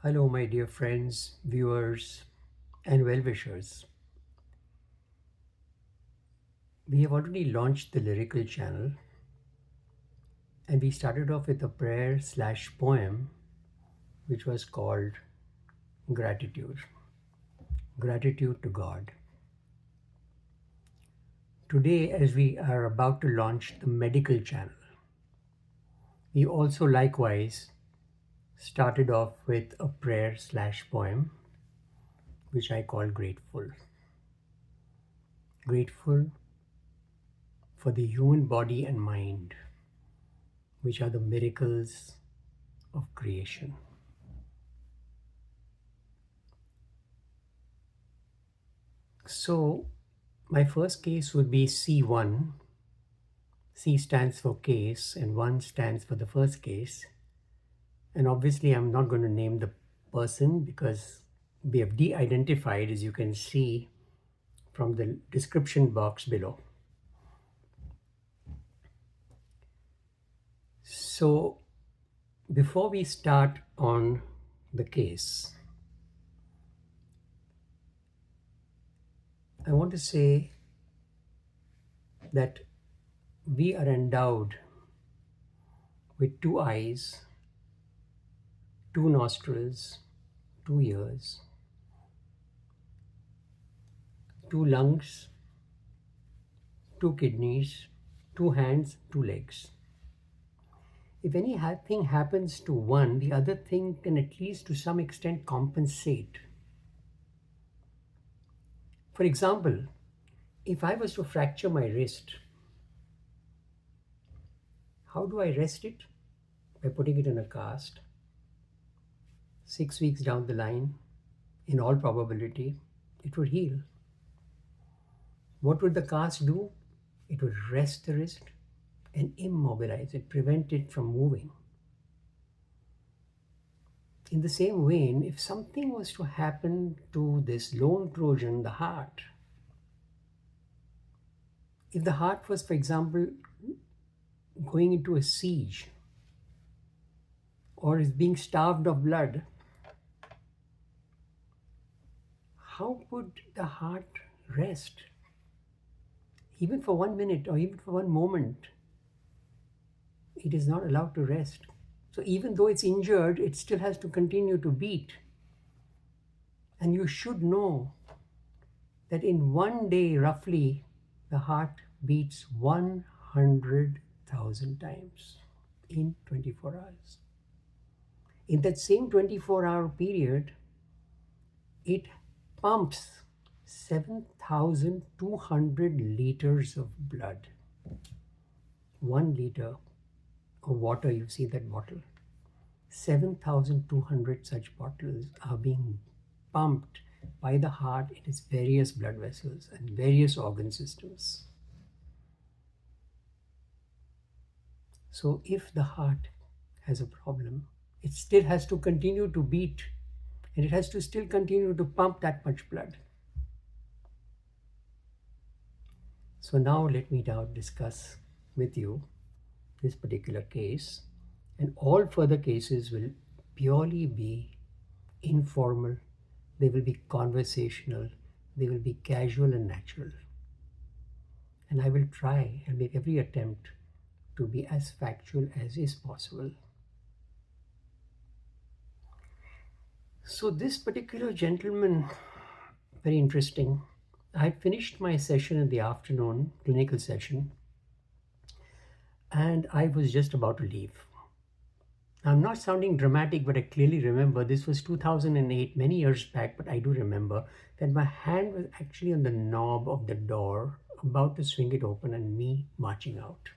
Hello, my dear friends, viewers, and well wishers. We have already launched the lyrical channel, and we started off with a prayer/poem which was called Gratitude. Gratitude to God. Today, as we are about to launch the medical channel, we also likewise started off with a prayer/poem which I call Grateful. Grateful for the human body and mind, which are the miracles of creation. So, my first case would be C1. C stands for case, and 1 stands for the first case. And obviously, I'm not going to name the person because we have de identified, as you can see from the description box below. So, before we start on the case, I want to say that we are endowed with 2 eyes, 2 nostrils, 2 ears, 2 lungs, 2 kidneys, 2 hands, 2 legs. If anything happens to one, the other thing can at least to some extent compensate. For example, if I was to fracture my wrist, how do I rest it? By putting it in a cast. 6 weeks down the line, in all probability, it would heal. What would the cast do? It would rest the wrist and immobilize it, prevent it from moving. In the same vein, if something was to happen to this lone Trojan, the heart, if the heart was, for example, going into a siege or is being starved of blood, how would the heart rest? Even for 1 minute or even for 1 moment, it is not allowed to rest. So even though it's injured, it still has to continue to beat. And you should know that in one day, roughly, the heart beats 100,000 times in 24 hours. In that same 24-hour period, it pumps 7,200 liters of blood. 1 liter of water, you see that bottle. 7,200 such bottles are being pumped by the heart in its various blood vessels and various organ systems. So if the heart has a problem, it still has to continue to beat and it has to still continue to pump that much blood. So now let me now discuss with you this particular case, and all further cases will purely be informal, they will be conversational, they will be casual and natural. And I will try and make every attempt to be as factual as is possible. So this particular gentleman, very interesting. I finished my session in the afternoon, clinical session, and I was just about to leave. I'm not sounding dramatic, but I clearly remember this was 2008, many years back, but I do remember that my hand was actually on the knob of the door, about to swing it open, and me marching out.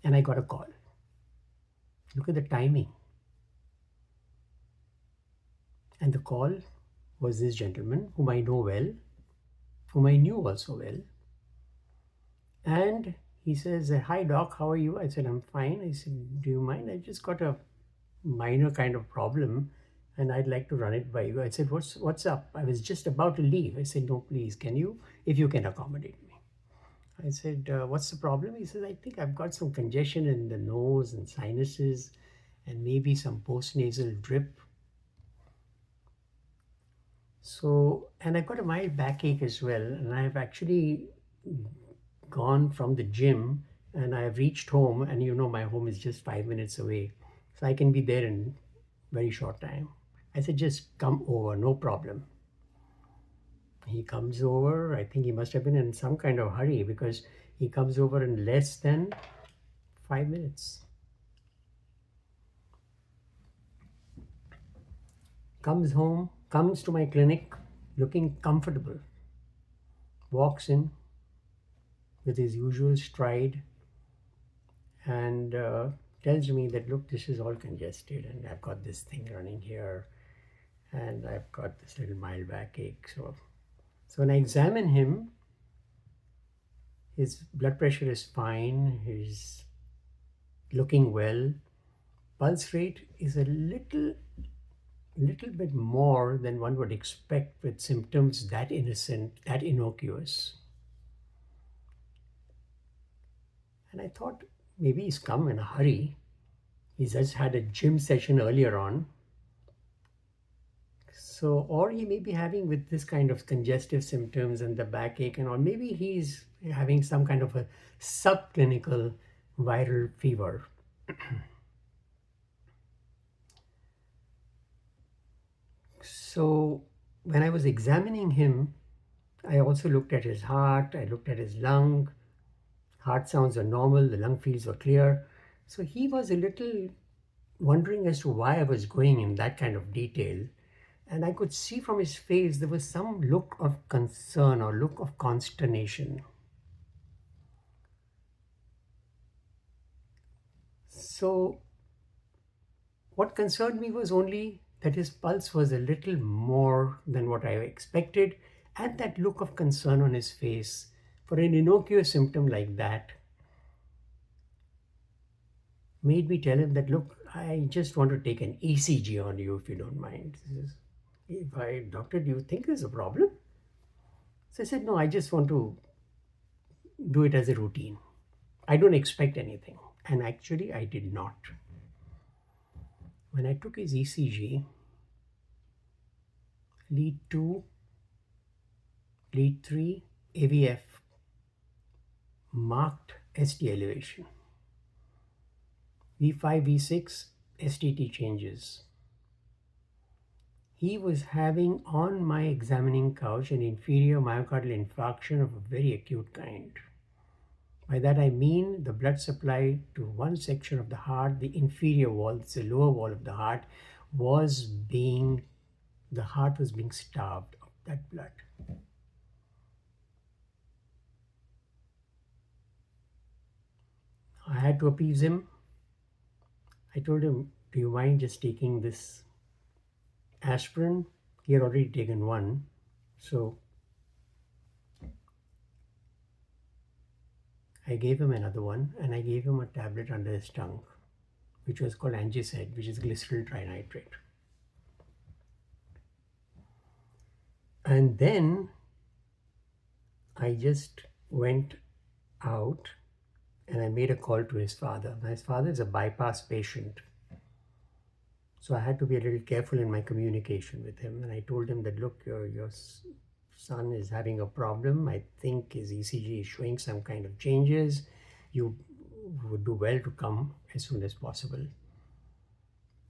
And I got a call. Look at the timing. And the call was this gentleman whom I know well, whom I knew also well. And he says, "Hi, doc, how are you?" I said, "I'm fine." I said, "Do you mind? I just got a minor kind of problem and I'd like to run it by you." I said, What's up? I was just about to leave. I said, "No, please, if you can accommodate me." I said, "What's the problem?" He says, "I think I've got some congestion in the nose and sinuses and maybe some postnasal drip." So, and I got a mild backache as well. And I've actually gone from the gym and I've reached home, and my home is just 5 minutes away. So I can be there in very short time. I said, just come over, no problem. He comes over. I think he must have been in some kind of hurry because he comes over in less than 5 minutes. Comes home, comes to my clinic looking comfortable, walks in with his usual stride, and tells me that, look, this is all congested, and I've got this thing running here, and I've got this little mild backache. So when I examine him, his blood pressure is fine, he's looking well. Pulse rate is a little bit more than one would expect with symptoms that innocent, that innocuous. And I thought maybe he's come in a hurry. He's just had a gym session earlier on. So, or he may be having with this kind of congestive symptoms and the backache and all, maybe he's having some kind of a subclinical viral fever. So, when I was examining him, I also looked at his heart, I looked at his lung. Heart sounds are normal, the lung fields were clear. So he was a little wondering as to why I was going in that kind of detail. And I could see from his face there was some look of concern or look of consternation. So, what concerned me was only that his pulse was a little more than what I expected, and that look of concern on his face for an innocuous symptom like that made me tell him that, look, I just want to take an ECG on you if you don't mind. If I, doctor, do you think there's a problem? So I said, no, I just want to do it as a routine. I don't expect anything. And actually, I did not. When I took his ECG, lead 2, lead 3, AVF marked ST elevation. V5, V6, STT changes. He was having on my examining couch an inferior myocardial infarction of a very acute kind. By that I mean the blood supply to one section of the heart, the inferior wall, it's the lower wall of the heart, the heart was being starved of that blood. I had to appease him. I told him, do you mind just taking this aspirin? He had already taken one. So I gave him another one, and I gave him a tablet under his tongue, which was called Angised, which is glycerol trinitrate. And then I just went out and I made a call to his father. Now, his father is a bypass patient. So I had to be a little careful in my communication with him. And I told him that, look, your son is having a problem. I think his ECG is showing some kind of changes. You would do well to come as soon as possible.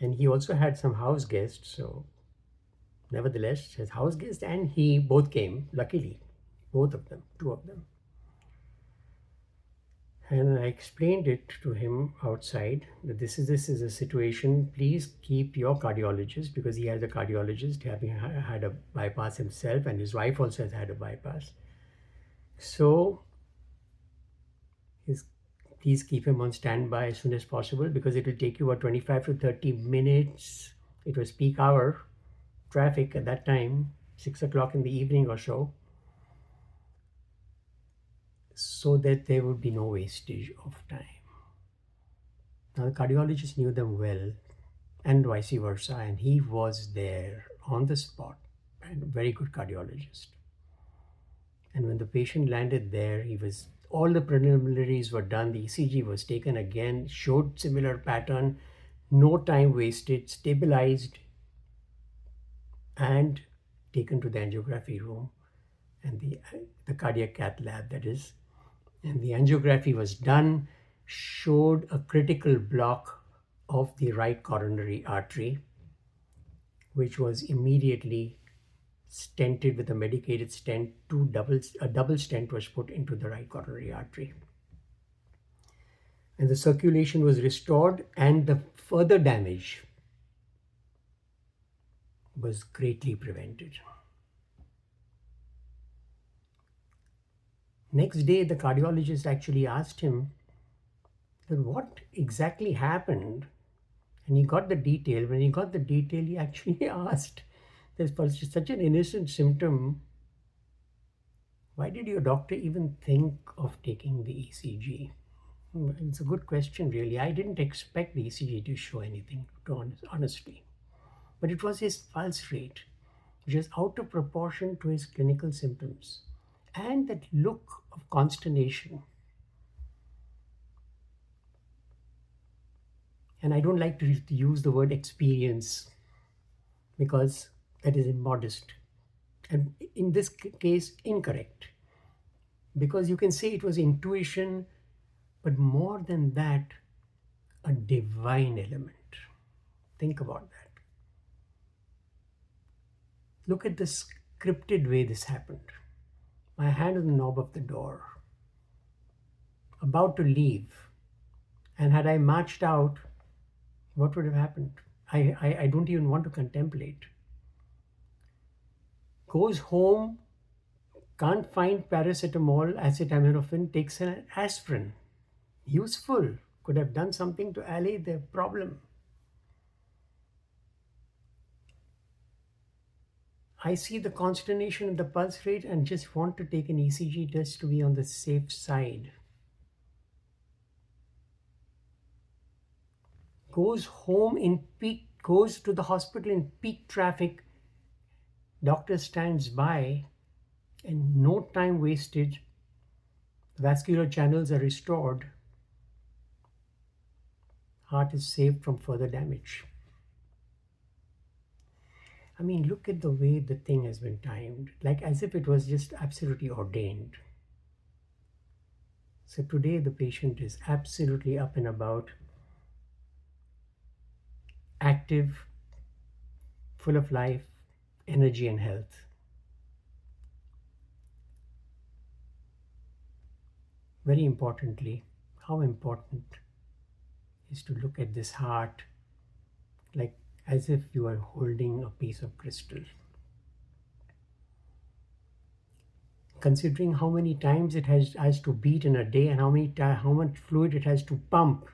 And he also had some house guests. So nevertheless, his house guest and he both came, luckily, both of them, two of them. And I explained it to him outside that this is a situation. Please keep your cardiologist, because he has a cardiologist, having had a bypass himself, and his wife also has had a bypass. So please keep him on standby as soon as possible, because it will take you about 25 to 30 minutes. It was peak hour traffic at that time, 6 o'clock in the evening or so, so that there would be no wastage of time. Now, the cardiologist knew them well, and vice versa, and he was there on the spot, and a very good cardiologist. And when the patient landed there, all the preliminaries were done, the ECG was taken again, showed similar pattern, no time wasted, stabilized, and taken to the angiography room and the cardiac cath lab, that is, and the angiography was done, showed a critical block of the right coronary artery, which was immediately stented with a medicated stent. A double stent was put into the right coronary artery. And the circulation was restored, and the further damage was greatly prevented. Next day, the cardiologist actually asked him that what exactly happened, and he got the detail. When he got the detail, he actually asked, "There's such an innocent symptom. Why did your doctor even think of taking the ECG?" It's a good question, really. I didn't expect the ECG to show anything, honestly. But it was his pulse rate, which is out of proportion to his clinical symptoms. And that look of consternation. And I don't like to use the word experience because that is immodest. And in this case, incorrect. Because you can say it was intuition, but more than that, a divine element. Think about that. Look at the scripted way this happened. My hand on the knob of the door, about to leave. And had I marched out, what would have happened? I don't even want to contemplate. Goes home, can't find paracetamol, acetaminophen, takes an aspirin. Useful, could have done something to allay the problem. I see the consternation in the pulse rate and just want to take an ECG test to be on the safe side. Goes to the hospital in peak traffic. Doctor stands by, and no time wasted. Vascular channels are restored. Heart is saved from further damage. I mean, look at the way the thing has been timed, like as if it was just absolutely ordained. So today the patient is absolutely up and about, active, full of life, energy, and health. Very importantly, how important is to look at this heart like as if you are holding a piece of crystal. Considering how many times it has to beat in a day and how much fluid it has to pump.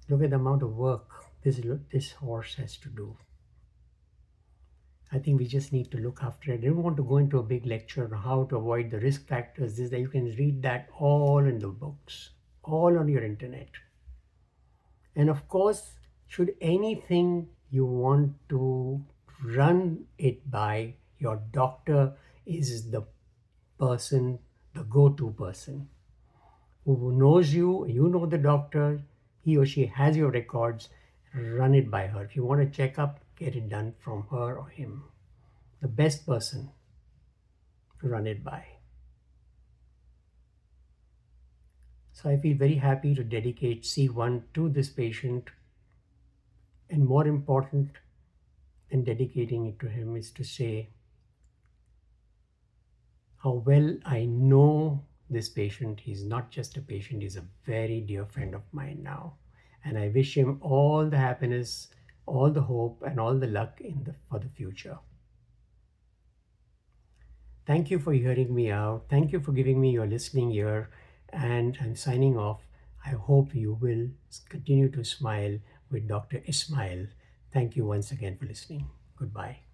Look at the amount of work this horse has to do. I think we just need to look after it. I don't want to go into a big lecture on how to avoid the risk factors. That you can read that all in the books, all on your internet. And of course, should anything you want to run it by, your doctor is the person, the go-to person who knows you, you know the doctor, he or she has your records, run it by her. If you want a checkup, get it done from her or him. The best person to run it by. So I feel very happy to dedicate C1 to this patient. And more important than dedicating it to him is to say how well I know this patient. He's not just a patient, he's a very dear friend of mine now. And I wish him all the happiness, all the hope, and all the luck for the future. Thank you for hearing me out. Thank you for giving me your listening ear. And I'm signing off. I hope you will continue to smile with Dr. Esmail. Thank you once again for listening. Goodbye.